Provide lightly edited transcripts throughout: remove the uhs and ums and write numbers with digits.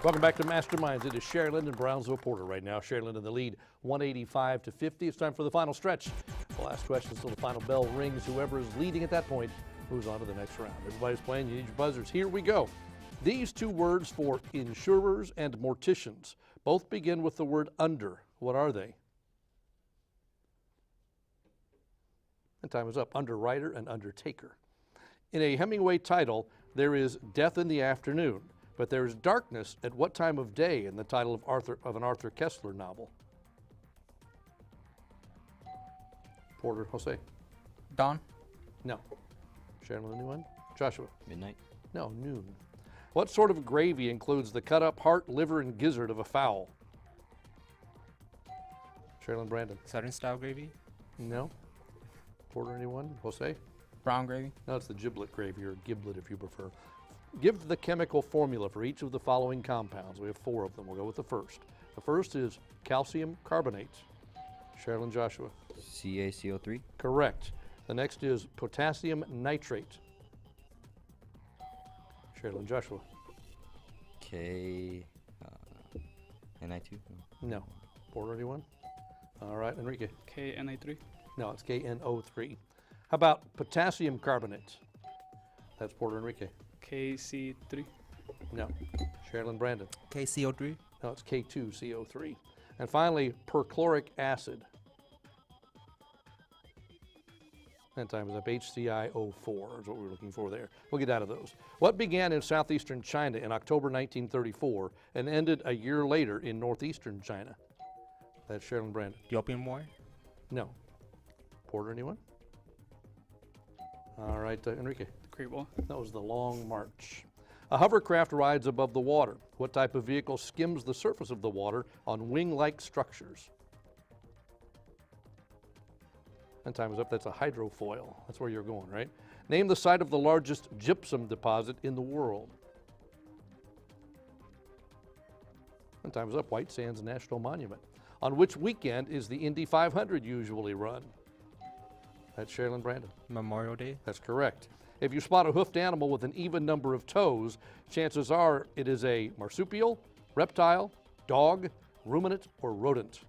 Welcome back to Masterminds. It is Sharyland and Brownsville Porter right now. Sharyland in the lead, 185 to 50. It's time for the final stretch. The last question until the final bell rings. Whoever is leading at that point moves on to the next round. Everybody's playing. You need your buzzers. Here we go. These two words for insurers and morticians both begin with the word under. What are they? And time is up. Underwriter and undertaker. In a Hemingway title, there is death in the afternoon, but there is darkness at what time of day in the title of an Arthur Koestler novel? Porter, Jose. Dawn. No. Sharyland, anyone? Joshua. Midnight. No, noon. What sort of gravy includes the cut-up heart, liver, and gizzard of a fowl? Sharyland, Brandon. Southern style gravy. No. Porter, anyone? Jose? Brown gravy. No, it's the giblet gravy, or giblet if you prefer. Give the chemical formula for each of the following compounds. We have 4 of them. We'll go with the first. The first is calcium carbonate. Sharyland, Joshua. CaCO3. Correct. The next is potassium nitrate. Sharyland, Joshua. Ni2. No. Porter, anyone? All right, Enrique. KNA3. No, it's KNO3. How about potassium carbonate? That's Porter, Enrique. KC3. No. Sharyland, Brandon. KCO3. No, it's K2CO3. And finally, perchloric acid. And time is up. HCiO4 is what we're looking for there. We'll get out of those. What began in southeastern China in October 1934 and ended a year later in northeastern China? That's Sharyland, Brandon. The Opium War. No. Porter, anyone? All right, Enrique. Great Wall. That was the Long March. A hovercraft rides above the water. What type of vehicle skims the surface of the water on wing-like structures? And time is up. That's a hydrofoil. That's where you're going, right? Name the site of the largest gypsum deposit in the world. And time is up. White Sands National Monument. On which weekend is the Indy 500 usually run? That's Sharyland, Brandon. Memorial Day. That's correct. If you spot a hoofed animal with an even number of toes, chances are it is a marsupial, reptile, dog, ruminant, or rodent.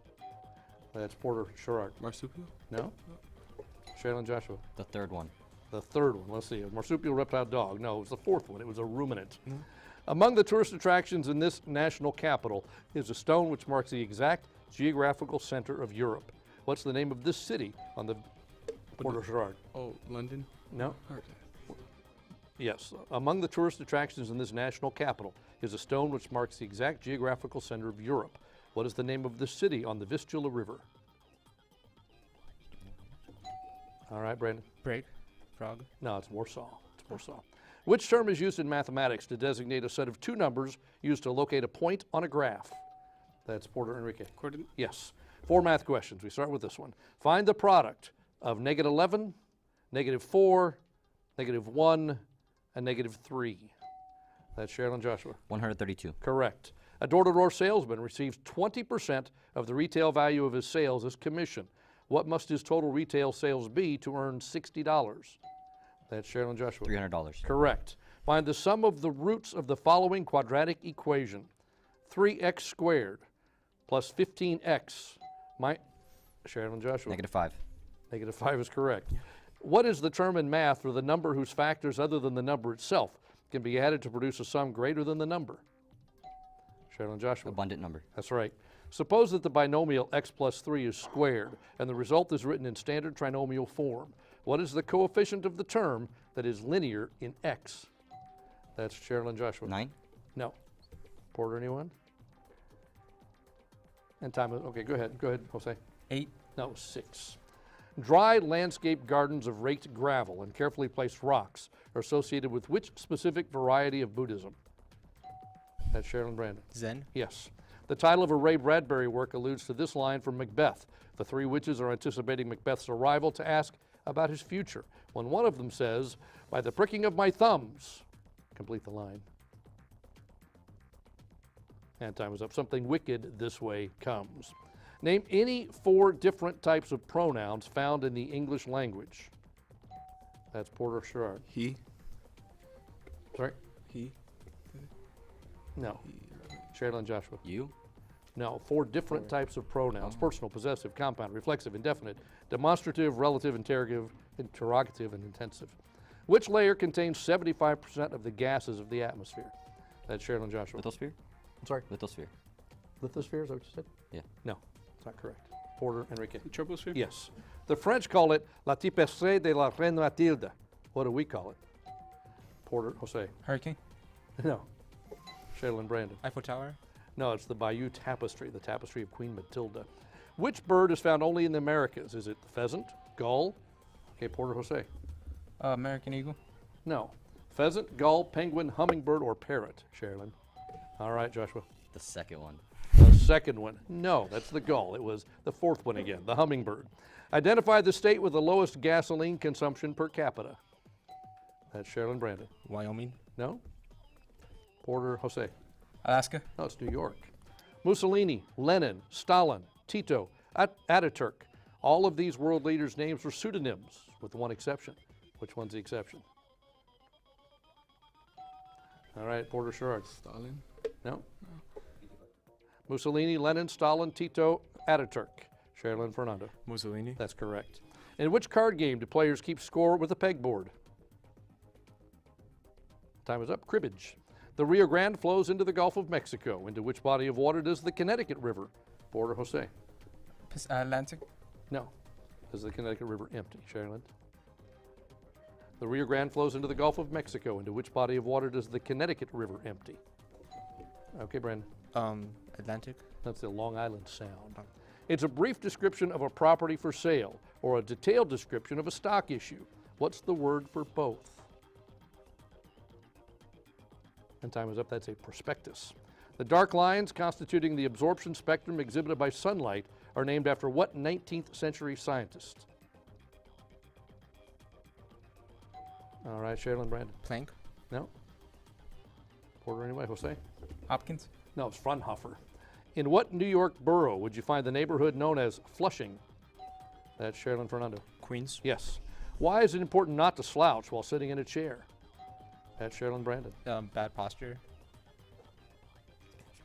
That's Porter Sherrard. Marsupial? No? Sharyland, Joshua. The third one. The third one. Let's see. A marsupial, reptile, dog. No, it was the fourth one. It was a ruminant. Among the tourist attractions in this national capital is a stone which marks the exact geographical center of Europe. What's the name of this city on the Porter Sherrard? Oh, London? No? Yes. Among the tourist attractions in this national capital is a stone which marks the exact geographical center of Europe. What is the name of this city on the Vistula River? All right, Brandon. Prague. No, it's Warsaw. It's Warsaw. Which term is used in mathematics to designate a set of 2 numbers used to locate a point on a graph? That's Porter, Enrique. Coordinate? Yes. 4 math questions. We start with this one. Find the product of -11, -4, -1, and -3. That's Sharyland, Joshua. 132. Correct. A door-to-door salesman receives 20% of the retail value of his sales as commission. What must his total retail sales be to earn $60? That's Sharyland, Joshua. $300. Correct. Find the sum of the roots of the following quadratic equation. 3x squared plus 15x. Sharyland, Joshua. -5. -5 is correct. What is the term in math for the number whose factors other than the number itself can be added to produce a sum greater than the number? Sharyland, Joshua. Abundant number. That's right. Suppose that the binomial x plus 3 is squared and the result is written in standard trinomial form. What is the coefficient of the term that is linear in x? That's Sharyland, Joshua. 9. No. Porter, anyone? And time is, okay, go ahead, Jose. 8. No, 6. Dry landscape gardens of raked gravel and carefully placed rocks are associated with which specific variety of Buddhism? That's Sharyland, Brandon. Zen. Yes. The title of a Ray Bradbury work alludes to this line from Macbeth. The 3 witches are anticipating Macbeth's arrival to ask about his future, when one of them says, "By the pricking of my thumbs." Complete the line. And time is up. Something wicked this way comes. Name any 4 different types of pronouns found in the English language. That's Porter Sherrard. He. Sorry? He. No. Sharyland, Joshua. You. No, 4 different types of pronouns: personal, possessive, compound, reflexive, indefinite, demonstrative, relative, interrogative, and intensive. Which layer contains 75% of the gases of the atmosphere? That's Sharyland, Joshua. Lithosphere. I'm sorry? Lithosphere. Lithosphere, is that what you said? Yeah. No, it's not correct. Porter, Enrique. Troposphere? Yes. The French call it La Tapisserie de la Reine Mathilde. What do we call it? Porter, Jose. Hurricane. No. Sharyland, Brandon. Eiffel Tower. No, it's the Bayeux Tapestry, the tapestry of Queen Matilda. Which bird is found only in the Americas? Is it the pheasant, gull? Okay, Porter, Jose. American Eagle. No. Pheasant, gull, penguin, hummingbird, or parrot? Sharyland. All right, Joshua. The second one. The second one. No, that's the gull. It was the 4th one again, the hummingbird. Identify the state with the lowest gasoline consumption per capita. That's Sharyland, Brandon. Wyoming. No? Porter, Jose. Alaska. No, it's New York. Mussolini, Lenin, Stalin, Tito, Ataturk. All of these world leaders' names were pseudonyms, with one exception. Which one's the exception? All right, Porter, Sherrod. Stalin. No? Mussolini, Lenin, Stalin, Tito, Ataturk. Sharyland, Fernando. Mussolini. That's correct. In which card game do players keep score with a pegboard? Time is up. Cribbage. The Rio Grande flows into the Gulf of Mexico. Into which body of water does the Connecticut River? Porter, Jose. Atlantic. No. Is the Connecticut River empty? Sharyland. The Rio Grande flows into the Gulf of Mexico. Into which body of water does the Connecticut River empty? Okay, Brandon. Atlantic. That's the Long Island Sound. It's a brief description of a property for sale or a detailed description of a stock issue. What's the word for both? And time is up. That's a prospectus. The dark lines constituting the absorption spectrum exhibited by sunlight are named after what 19th century scientist? All right, Sharyland, Brandon. Planck. No? Porter, anyway. Jose? Hopkins. No, it's Fraunhofer. In what New York borough would you find the neighborhood known as Flushing? That's Sharyland, Fernando. Queens. Yes. Why is it important not to slouch while sitting in a chair? That's Sharyland, Brandon. Bad posture.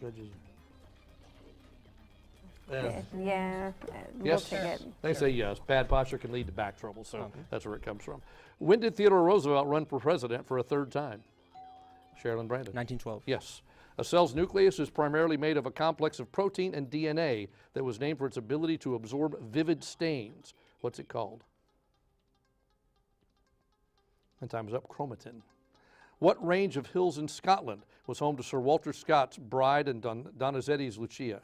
Judges. Yeah, we'll Yes. take it. They say yes. Bad posture can lead to back trouble, so Okay. that's where it comes from. When did Theodore Roosevelt run for president for a 3rd time? Sharyland, Brandon. 1912. Yes. A cell's nucleus is primarily made of a complex of protein and DNA that was named for its ability to absorb vivid stains. What's it called? And time is up. Chromatin. What range of hills in Scotland was home to Sir Walter Scott's Bride and Donizetti's Lucia?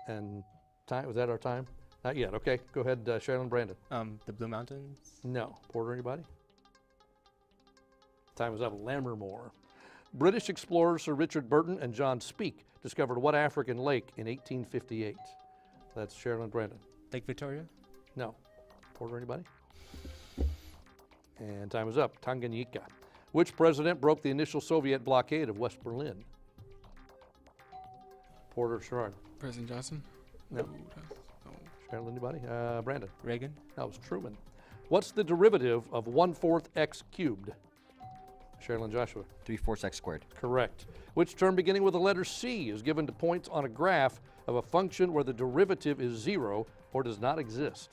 And time, was that our time? Not yet. Okay, go ahead, Sharyland, Brandon. The Blue Mountains. No. Porter, anybody? Time is up. Lammermoor. British explorers Sir Richard Burton and John Speke discovered what African lake in 1858? That's Sharyland, Brandon. Lake Victoria. No. Porter, anybody? And time is up. Tanganyika. Which president broke the initial Soviet blockade of West Berlin? Porter, Sherrod. President Johnson? No. No. Sharyland, anybody? Brandon. Reagan. That was Truman. What's the derivative of 1/4 x cubed? Sharyland, Joshua. 3/4 x squared. Correct. Which term beginning with the letter C is given to points on a graph of a function where the derivative is 0 or does not exist?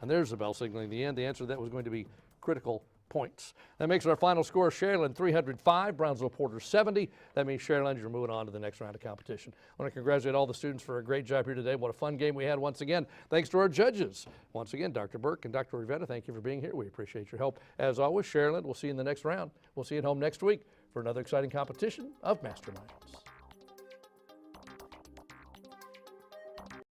And there's the bell signaling the end. The answer to that was going to be critical points. That makes our final score Sharyland 305, Brownsville Porter 70. That means Sharyland, you're moving on to the next round of competition. I want to congratulate all the students for a great job here today. What a fun game we had once again. Thanks to our judges. Once again, Dr. Burke and Dr. Rivetta, thank you for being here. We appreciate your help. As always, Sharyland, we'll see you in the next round. We'll see you at home next week for another exciting competition of Masterminds.